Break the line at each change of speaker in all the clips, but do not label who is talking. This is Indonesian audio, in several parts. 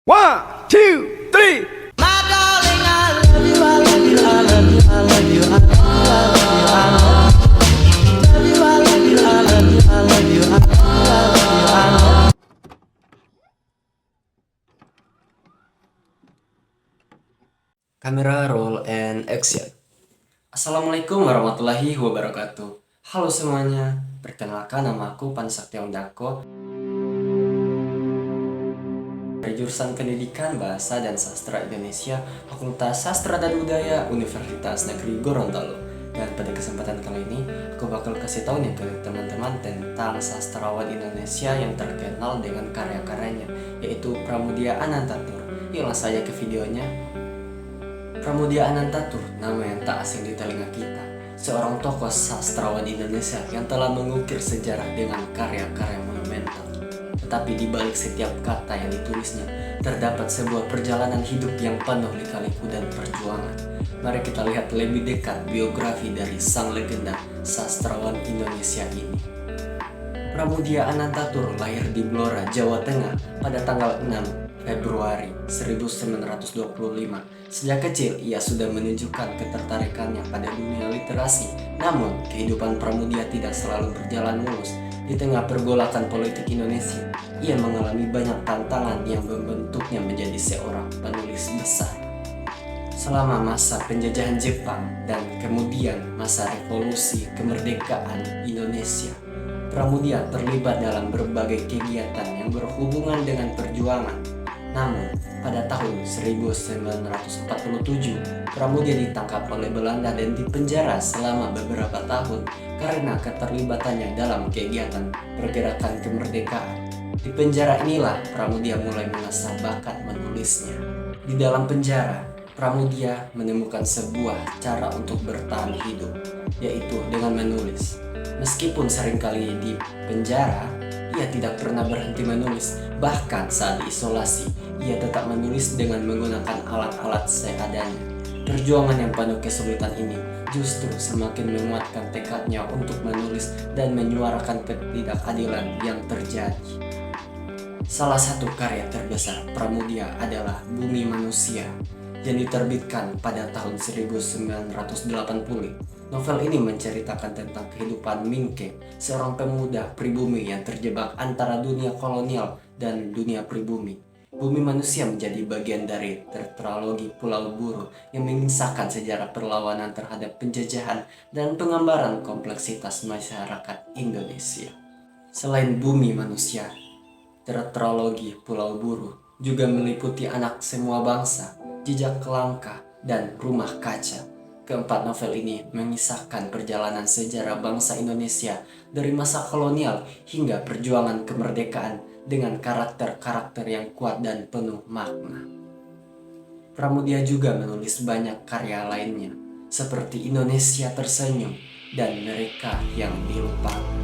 One, two, three.
My darling, I love you, I love you, I love you, I love you, I love you, I love you, I love you, I love you, I love you, I love you, I love you, I love you.
Kamera roll and action. Assalamualaikum warahmatullahi wabarakatuh. Halo semuanya, perkenalkan nama aku Pan Saktiawan Dako dari jurusan Pendidikan Bahasa dan Sastra Indonesia, Fakultas Sastra dan Budaya Universitas Negeri Gorontalo. Dan pada kesempatan kali ini, aku bakal kasih tahu nih ke teman-teman tentang sastrawan Indonesia yang terkenal dengan karya-karyanya, yaitu Pramudia Anantatur. Yuk langsung saja ke videonya. Pramudia Anantatur, nama yang tak asing di telinga kita, seorang tokoh sastrawan Indonesia yang telah mengukir sejarah dengan karya-karya monumental. Tetapi di balik setiap kata yang ditulisnya, terdapat sebuah perjalanan hidup yang penuh lika-liku dan perjuangan. Mari kita lihat lebih dekat biografi dari sang legenda sastrawan Indonesia ini. Pramudia Anantatur lahir di Blora, Jawa Tengah pada tanggal 6 Februari 1925. Sejak kecil ia sudah menunjukkan ketertarikannya pada dunia literasi. Namun, kehidupan Pramudia tidak selalu berjalan mulus. Di tengah pergolakan politik Indonesia, ia mengalami banyak tantangan yang membentuknya menjadi seorang penulis besar. Selama masa penjajahan Jepang dan kemudian masa revolusi kemerdekaan Indonesia, Pramudia terlibat dalam berbagai kegiatan yang berhubungan dengan perjuangan. Namun, pada tahun 1947, Pramudia ditangkap oleh Belanda dan dipenjara selama beberapa tahun karena keterlibatannya dalam kegiatan pergerakan kemerdekaan. Di penjara inilah Pramudia mulai mengasah bakat menulisnya. Di dalam penjara, Pramudia menemukan sebuah cara untuk bertahan hidup, yaitu dengan menulis. Meskipun seringkali di penjara, ia tidak pernah berhenti menulis. Bahkan saat diisolasi, ia tetap menulis dengan menggunakan alat-alat seadanya. Perjuangan yang penuh kesulitan ini justru semakin menguatkan tekadnya untuk menulis dan menyuarakan ketidakadilan yang terjadi. Salah satu karya terbesar Pramudia adalah Bumi Manusia yang diterbitkan pada tahun 1980. Novel ini menceritakan tentang kehidupan Mingke, seorang pemuda pribumi yang terjebak antara dunia kolonial dan dunia pribumi. Bumi Manusia menjadi bagian dari tetralogi Pulau Buru yang mengisahkan sejarah perlawanan terhadap penjajahan dan penggambaran kompleksitas masyarakat Indonesia. Selain Bumi Manusia, tetralogi Pulau Buru juga meliputi Anak Semua Bangsa, Jejak Langkah, dan Rumah Kaca. Keempat novel ini mengisahkan perjalanan sejarah bangsa Indonesia dari masa kolonial hingga perjuangan kemerdekaan dengan karakter-karakter yang kuat dan penuh makna. Pramudia juga menulis banyak karya lainnya, seperti Indonesia Tersenyum dan Mereka yang Dilupakan.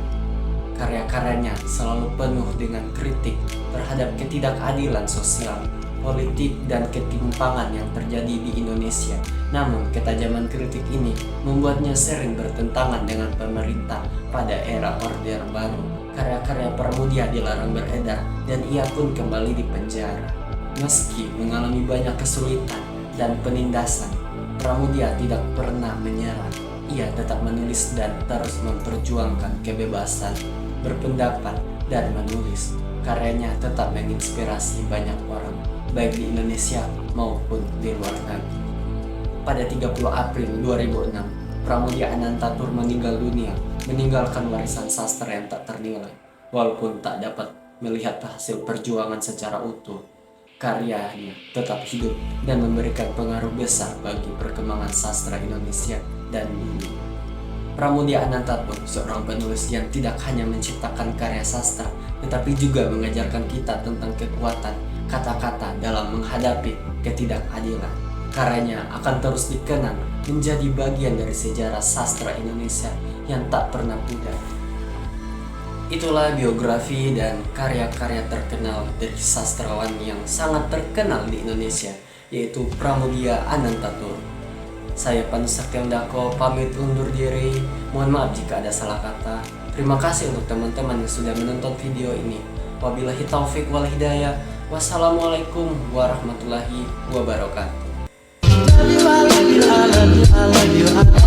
Karya-karyanya selalu penuh dengan kritik terhadap ketidakadilan sosial, politik, dan ketimpangan yang terjadi di Indonesia. Namun, ketajaman kritik ini membuatnya sering bertentangan dengan pemerintah pada era Orde Baru. Karya-karya Pramudia dilarang beredar dan ia pun kembali di penjara. Meski mengalami banyak kesulitan dan penindasan, Pramudia tidak pernah menyerah. Ia tetap menulis dan terus memperjuangkan kebebasan berpendapat dan menulis. Karyanya tetap menginspirasi banyak orang, baik di Indonesia maupun di luar negeri. Pada 30 April 2006, Pramudia Anantatur meninggal dunia, meninggalkan warisan sastra yang tak ternilai. Walaupun tak dapat melihat hasil perjuangan secara utuh, karyanya tetap hidup dan memberikan pengaruh besar bagi perkembangan sastra Indonesia dan dunia. Pramudia Anantatur, seorang penulis yang tidak hanya menciptakan karya sastra, tetapi juga mengajarkan kita tentang kekuatan kata-kata dalam menghadapi ketidakadilan. Karyanya akan terus dikenang menjadi bagian dari sejarah sastra Indonesia yang tak pernah pudar. Itulah biografi dan karya-karya terkenal dari sastrawan yang sangat terkenal di Indonesia, yaitu Pramudia Anantatur. Saya Pan Saktiawan Dako pamit undur diri. Mohon maaf jika ada salah kata. Terima kasih untuk teman-teman yang sudah menonton video ini. Wabillahi taufik wal hidayah. Wassalamualaikum warahmatullahi wabarakatuh.
Love you, I love you, I love you, I love you, I love you.